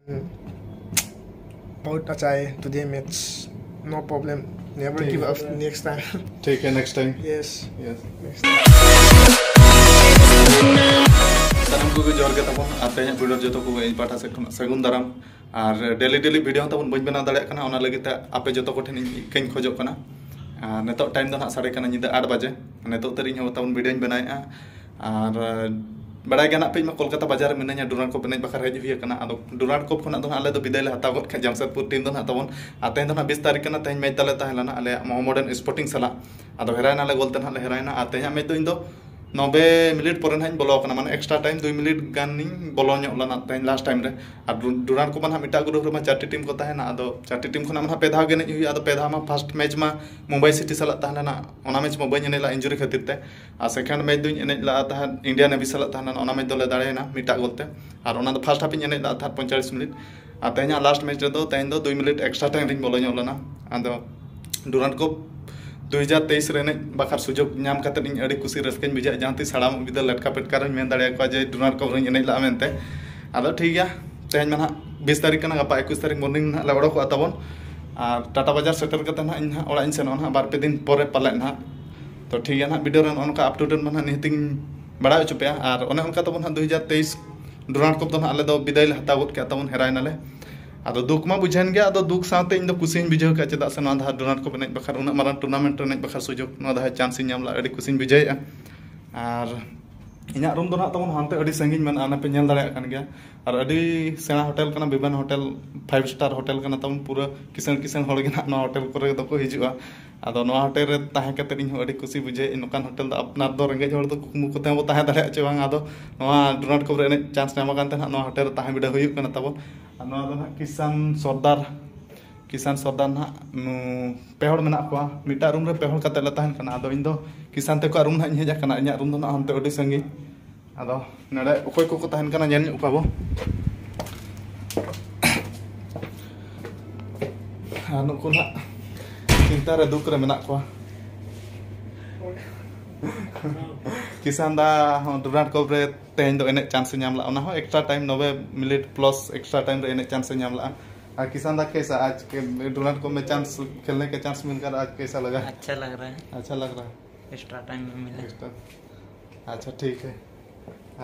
बहुत अच्छा है today match no problem never give up next time ठीक है next time yes yes next time Sanam को जोर के तबन आते हैं वीडियो जो को इन पाठा से सगुन दाराम और डेली वीडियो तबन बन बना दाड़े कना ओना लगे आपे जो को ठेन कहीं खोजो कना नेतो टाइम दो ना साढ़े कना निदा 8 बजे नेतो तरी तबन वीडियो बनाया और बड़ा गया पे कोलकाता बाजार में डुरान कप बखर हज हुई डुरान कप खुना आले विदाय ले हताव गए जमशेदपुर टीम दो तबन तेज 20 तारीख तेज मैच ताले तहलना आले मोहम्मदन स्पोर्टिंग सला हेरायना गोलते ना हेरायना तेज मैच दो इन 90 मिनट पर बोलो माने एक्स्ट्रा टाइम 2 मिनट गान बोलो लना तेज लास्ट टाइम रे डुरान को मिटा ग्रुप में 4 टीम को तहना चार टीम खुना पे धाव गेने हुई पे धाव में फर्स्ट मैच में मुंबई सिटी सला तहना मैच में बी एनेला इंजुरी खातिर ते और सेकेंड मैच दुई एने ला इंडिया नेवी सला तहना मैच दो दाड़ेना मिटा गोलते और फर्स्ट हाफ एने ला 45 मिनट और तेज लास्ट मैच रे तेज 2 मिनट एक्स्ट्रा टाइम बोलो लना डुरान को 2023 रे बखार सुजोग नाम करते अड़ी कुसी रस्कन बुझा जहाँ तीस हड़ाम बिदा लटका पेटका मेन दाड़ा जे डुरान कप एने ला मेनते आदो ठीक गया तेज में 20 तारीख गपा 21 तारीख मॉर्निंग ना उड़को तबन और टाटा बाजार सेटर करते ना इन ओड़ा सेनोना बार पे दिन पर पाले ना तो ठीक है ना वीडियो उनका अप टू डेट में निहती बड़ा चुपे और उनका तबन 2023 डुरान कप दो आले विदाय हता गद के तबन हेरायनाले आदो दुख मा बुझेन गया आदो दुख साथे इन कुसी बुझे का चेदा से डुरान कप एनेज बखर उना मारान टूर्नामेंट एनेज बखर सुजोग चांस नामला अड़ी कुसी बुझे और इना रूम दो तबन हानते अड़ी संगिन मन आना पे नेल दाड़ा कान गया और अड़ी सेना होटल कना विमान होटल 5 स्टार होटल कना तबन पूरा किसान किसान होड़ गे ना होटल करे दो को हिजुआ आदो नो होटल रे ताहे कते इन अड़ी कुसी बुझे नोकान होटल अपनार दो रेंगे होड़ दो कुकमु कोते बो ताहे दाड़ा चे बांग आदो नोआ डुरान कप रे चांस नाम कान ते नो होटल रे ताहे बिडा हुयु कना तबन किसान सरदार ना पेहड़ मेना को मिटा रूम रे पेहड़ कते ले तहन कना इन दो किसान ते को रूम ना हेजा कना इना रूम दो ना हमते अडी संगी आदो नडे ओकोय को तहन कना नेल उकाबो नुको ना चिंता रे दुख रे मेना को किसान दा डुरान कप रे तेज दो एने चांस नामला ओना हो extra time 90 minute plus extra time रे एने चांस नामला और किसान दा कैसा आज के डुरान कप में चांस खेलने के चांस मिलकर आज कैसा लगा? अच्छा लग रहा है एक्स्ट्रा टाइम में मिला अच्छा ठीक है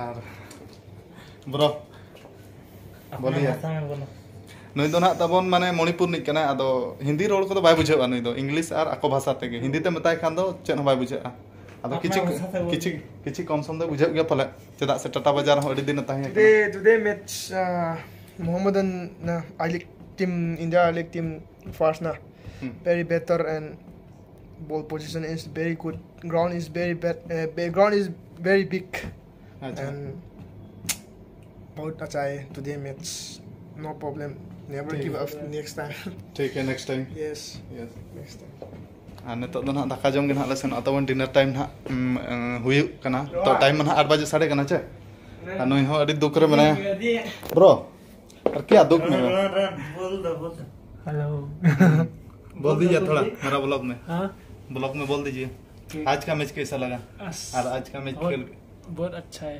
और ब्रो बोलिए नई दो ना तबन माने मणिपुर निक कना आदो हिंदी रोड को बाय बुझेबा नई दो इंग्लिश और आको भाषा तेगे हिंदी ते मताय खान दो चेन बाय बुझेआ आदो किछि कम सम दो बुझे गया पले चदा से टाटा बाजार हो अडी दिन ताहे टुडे मैच मोहम्मदन ना I team India league team first ना very better and ball position is very good, ground is very bad, background is very big and बहुत अच्छा है today match no problem never give up next time ठीक है next time yes next time और नितो दो ना दाका जम गे ना ले सेन तबन डिनर टाइम ना हुयु कना तो टाइम ना 8 बजे साढ़े कना चे और नई हो अडी दुख रे मने ब्रो और क्या दुख में बोल दो हेलो बोल दीजिए थोड़ा मेरा ब्लॉग में बोल दीजिए आज का मैच कैसा लगा और आज का मैच खेल बहुत अच्छा है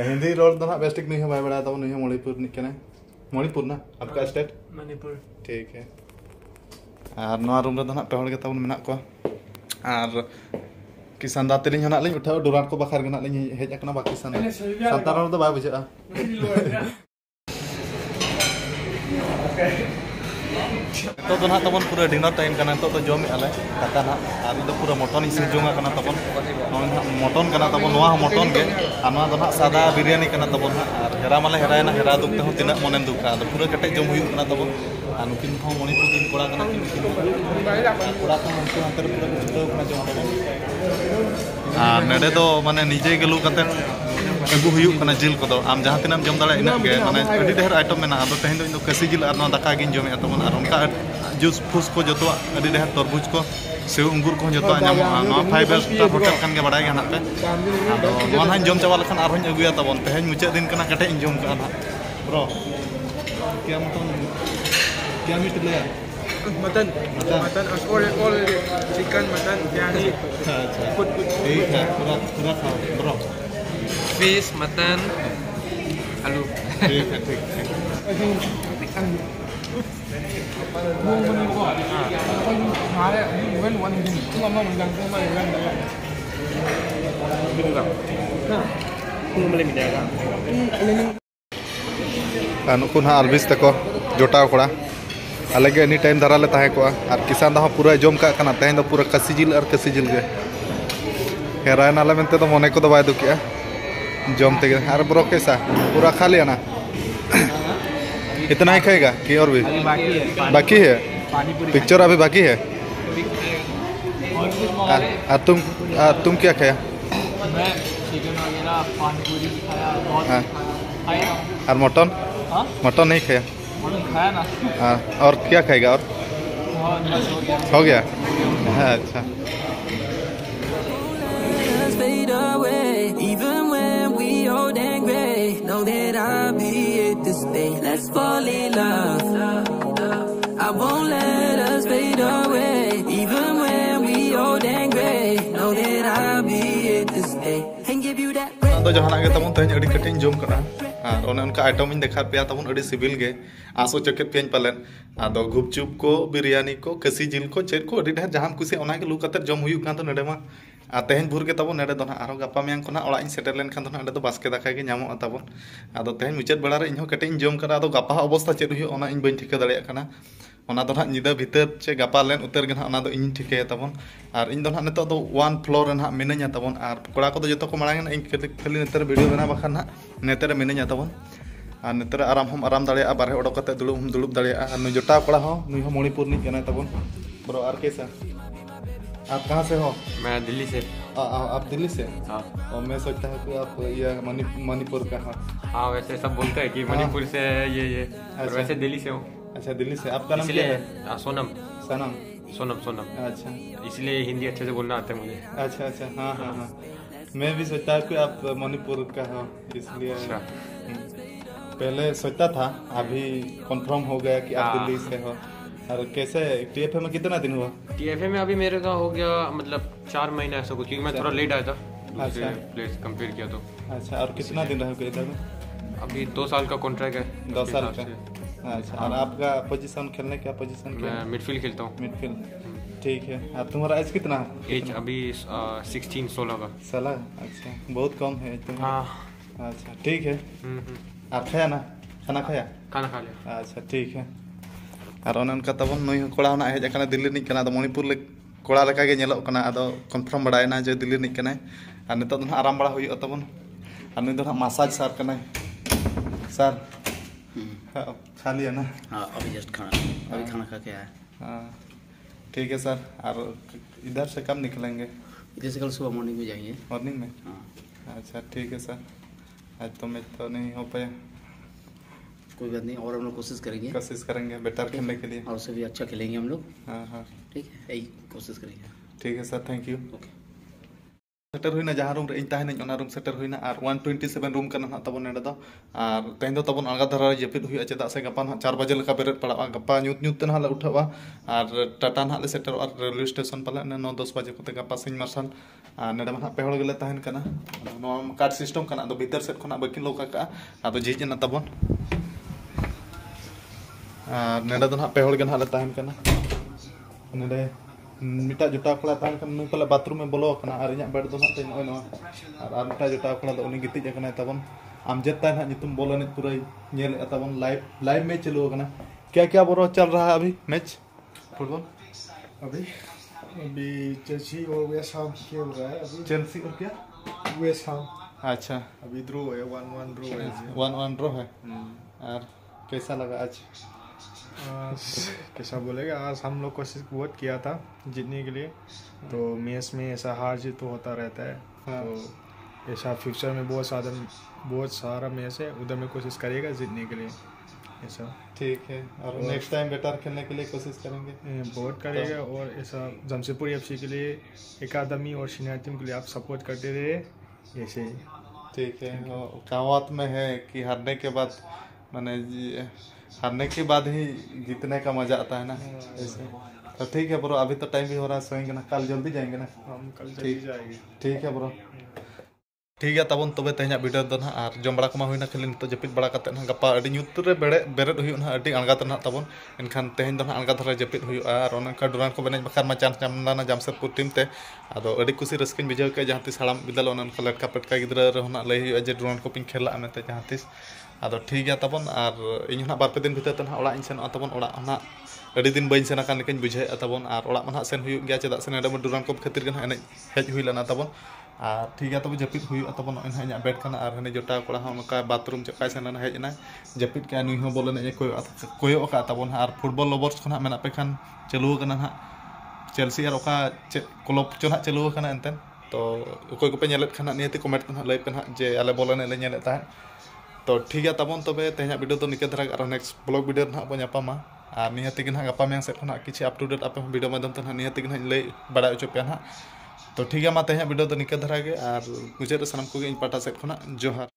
हिंदी रोड दो ना बेस्टिक नहीं है भाई बड़ा तो नहीं है मणिपुर ना आपका स्टेट मणिपुर ठीक है और नवा रूम रे दो ना पेहड़ के तबन मेना को और किसान दाते लिंग हना लिंग उठाओ डुरान को बखार गना लिंग हेज अकना बाकी संतार तो बाय बुझा तो ना तबन पूरा डिनर टाइम करना तो जम आले दाका ना और इदो पूरा मटन सिंजुंगा करना तबन मटन करना तबन नवा मटन के और नवा दो सादा बिरयानी करना तबन और हेरा माले हेरायना हेरा दुख ते तिना मने दुखा तो पूरा कटे जम हुई करना तबन और नुकिन को मणिपुर दिन कोड़ा करना कोड़ा को उनको अंतर पूरा छुटो करना जम तबन और नेडे दो माने निजे गेलु कते अगु हुयु कना जिल को आम जहां तिनाम जम दाड़ा इना के माने अडी ढेर आइटम मेना आदो तेहन दो कसी जिल और ना दाका गिन जमे तबन और उनका जूस फूस को जतो अडी ढेर तरबूज को सेव अंगूर को जतो नामो 5 स्टार होटल कान के बड़ाय गना पे आदो नोन हां जम चावा लखन आर हन अगुया तबन तेहन मुचे दिन कना कटे जम का ना ब्रो क्या मीट ले मटन और चिकन मटन बिरयानी अच्छा ठीक है पूरा खाओ ब्रो फिश मटन आलू। ठीक है, ठीक ठीक। नुकु ना अलबिस तको जोटाव कोड़ा आले के एनी टाइम दारा ले ताहे को और किसान दा पूरा जम का कना तेन दो पूरा कसी जिल और कसी जिल गे हेराय नाले मेनते तो मने को दो बाय दुकिया जम ते और ब्रो कैसा पूरा खा लिया ना इतना ही खाएगा कि और भी बाकी है पिक्चर अभी बाकी है। तुम क्या खाया? मैं चिकन वगैरह पानी पूरी खाया बहुत खाया। और मटन? मटन नहीं खाया? मटन खाया ना। हाँ, और क्या खाएगा? और हो गया। अच्छा fade away, even when we old and gray. Know that I'll be here to stay. Let's fall in love. I won't let us fade away, even when we old and gray. Know that I'll be here to stay and give you that. तो जहाँ के तबन तेज अड़ी cutting जोम करा और उनका item इन देखा पे तबन अड़ी सिविल गे आसो चकेट पेन पालन आदो गुपचुप को बिरयानी को कसी जिल को चेर को अड़ी ढेर जहाँ कुछ ओना के लू कतर जम हुई कान तो नडे मा तेज भोर के तबन नडे दोना आरो गप्पा मेयां को ना ओड़ा इन सेटल लेन खान तो नडे तो बास्के दाका के नामो तबन आदो तेज मुचाद बेड़ा रे इन कटिंग जोम करा आदो गप्पा अवस्था चेर हुई ओना इन बइन ठिका दाड़िया काना ओना दो ना निदा भीतर चे गप्पा लेन उतर गे ना दो इन ठिकाया तबन और इन दो ना नितो दो 1 फ्लोर ना मिनैया तबन और कोड़ा को जतो को मांग इन खाली नेतर वीडियो बना बखा ना नेतर मिनैया तबन और नेतर आराम हम आराम दाड़िया बारे ओडो कते दुलुब दाड़िया और नु जोटा कोड़ा हो नु हो मणिपुर नि केना तबन ब्रो और कैसा आप कहाँ से हो? मैं दिल्ली से। आप दिल्ली से? हाँ। और मैं सोचता हूँ कि आप ये मणिपुर का हो। हाँ वैसे सब बोलते हैं कि मणिपुर से ये और वैसे दिल्ली से हूँ। अच्छा दिल्ली से। आपका नाम क्या है? सोनम। सनम? सोनम। अच्छा इसलिए हिंदी अच्छे से बोलना आता है मुझे। अच्छा हाँ हाँ हाँ मैं भी सोचता हूँ कि आप मणिपुर का हो इसलिए। अच्छा। पहले सोचता था अभी कंफर्म हो गया कि आप दिल्ली से हो। और कैसे टीएफए में कितना दिन हुआ? टीएफए में अभी मेरे का हो गया मतलब 4 महीना ऐसा कुछ क्योंकि मैं थोड़ा लेट आया था। अच्छा प्लेस कंपेयर किया तो। अच्छा और कितना दिन रहोगे इधर में? अभी 2 साल का कॉन्ट्रैक्ट है। 2 साल का। अच्छा और आपका पोजीशन खेलने का पोजीशन क्या? मैं मिडफील्ड खेलता हूँ। मिडफील्ड ठीक है। और तुम्हारा एज कितना है? एज अभी 16 का। 16? अच्छा बहुत कम है तुम। हाँ। अच्छा ठीक है। आप खाया ना? खाना खाया? खाना खा लिया। अच्छा ठीक है। और उनका तबन नई कोड़ा ना हेज अकना दिल्ली नि कना मणिपुर ले कोड़ा लेका गे नेलो कना आदो कन्फर्म बड़ायना जे दिल्ली नि कना और नितो दो आराम बड़ा हुई तबन और नुई दो मसाज सर कना सर खा लिया ना? हाँ अभी जस्ट खाना खा के आया। हाँ ठीक है सर। और इधर से कब निकलेंगे? इधर से कल सुबह मॉर्निंग में जाएंगे। मॉर्निंग में? हाँ। अच्छा ठीक है सर। आज तो मैच तो नहीं हो पाया। कोई बात नहीं और हम लोग कोशिश करेंगे बेटर खेलने के लिए और उससे भी अच्छा खेलेंगे हम लोग। हाँ ठीक है यही कोशिश करेंगे। ठीक है sir thank you. Okay setter हुई ना जहाँ रूम रे इन ताहे नहीं रूम सेटर हुई ना और 127 रूम करना ना तबन नेडा दो और तेन दो तबन अलगा धरा जपिद हुई चेदा से गपा 4 बजे लका बेरेद पड़ा गपा न्यूत ना ले उठावा और टाटा ना ले सेटर और रेलवे स्टेशन पाले 9-10 बजे कोते गपा सिंह मार्शल और नेडा मा पे होड़ गेले ताहेन कना नो कार्ड सिस्टम कना दो भीतर सेट खना बकिन लोका का आदो झिज ना तबन नेडा दो ना पे होड़ गेना ले ताहेन कना नेडे मिटा जुटा कोड़ा तान कन नुई पले बाथरूम में बोलो कना और इना बेड दो ना ते नय नो और मिटा जुटा कोड़ा दो उनी गिति जकना तबन आम जेता ना नितुम बोलो ने पूरा नेल तबन लाइव मैच चलो कना क्या बोरो चल रहा है अभी मैच फुटबॉल? अभी चेल्सी और वेस्ट हैम खेल रहा है अभी। चेल्सी और क्या? West Ham. अच्छा अभी ड्रॉ है 1-1 ड्रॉ है। 1-1 ड्रॉ है। और कैसा लगा आज? कैसा बोलेगा आज हम लोग कोशिश बहुत किया था जीतने के लिए तो मैच में ऐसा हार जीत तो होता रहता है। हाँ। तो ऐसा फ्यूचर में बहुत सारा मैच है उधर में कोशिश करेगा जीतने के लिए ऐसा। ठीक है और नेक्स्ट टाइम बेटर खेलने के लिए कोशिश करेंगे बहुत करेगा और ऐसा जमशेदपुर एफसी के लिए एकेडमी और सीनियर टीम के लिए आप सपोर्ट करते रहे ऐसे ही। ठीक है कहावत में है कि हारने के बाद माने हारने के बाद ही जीतने का मजा आता है ना ऐसे। तो ठीक है ब्रो अभी तो टाइम भी हो रहा है सोएंगे ना कल जल्दी जाएंगे ना? हम कल जल्दी जाएंगे। ठीक है ब्रो। ठीक है तबन तबे तेहना वीडियो दो ना और जम बड़ा को हुईना खाली नितो जपित बड़ा कते ना गपा अडी ᱧᱩᱛ रे बेरेद हुई ना अडी अणगात ना तबन एनखान तेहन दो ना अणगा धरे जपित हुई और ओनका डुरान को बेनेज बखार मा चांस नामना ना जामशेदपुर टीम ते आदो अडी कुसी रस्किन बिजव के जहां तिस हड़ाम बिदल ओनन को लटका पटका गिद्रा रे होना लई हुई जे डुरान को पिन खेला मेते जहां तिस आदो ठीक है तबन और इन ना बार पे दिन भीतर तना ओड़ा इन सेन तबन ओड़ा ना अडी दिन बइन सेना कान लेकिन बुझे तबन और ओड़ा मा सेन हुई गया चेदा सेन एडम डुरान को खातिर के ना हेज हुई लना तबन ठीक है तब जपित हुई तब इन बेड करना और हने जोटा कड़ा उनका बाथरूम चक्का सेन हेजना जपित के नुई हो बोले कोयो का तब और फुटबॉल लवर्स को मेना पे खान चलू करना ना चेल्सी और क्लब चो ना चलू करना एनते तो कोई को पे नेलेत खाना नियति कमेंट ना लई पे ना जे आले बोले ने नेलेत ताहे तो ठीक है तब तबे तेहना वीडियो तो निके धरा और नेक्स्ट ब्लॉग वीडियो ना बो नापामा और नियति के ना गपा में सेट खना किछि अप टू डेट आप वीडियो माध्यम ते नियति के ना लई बड़ा उचो पे ना तो ठीक है मा तेहना वीडियो तो निके धरा के और मुझे सामान को इन पाटा सेट खना जोहार।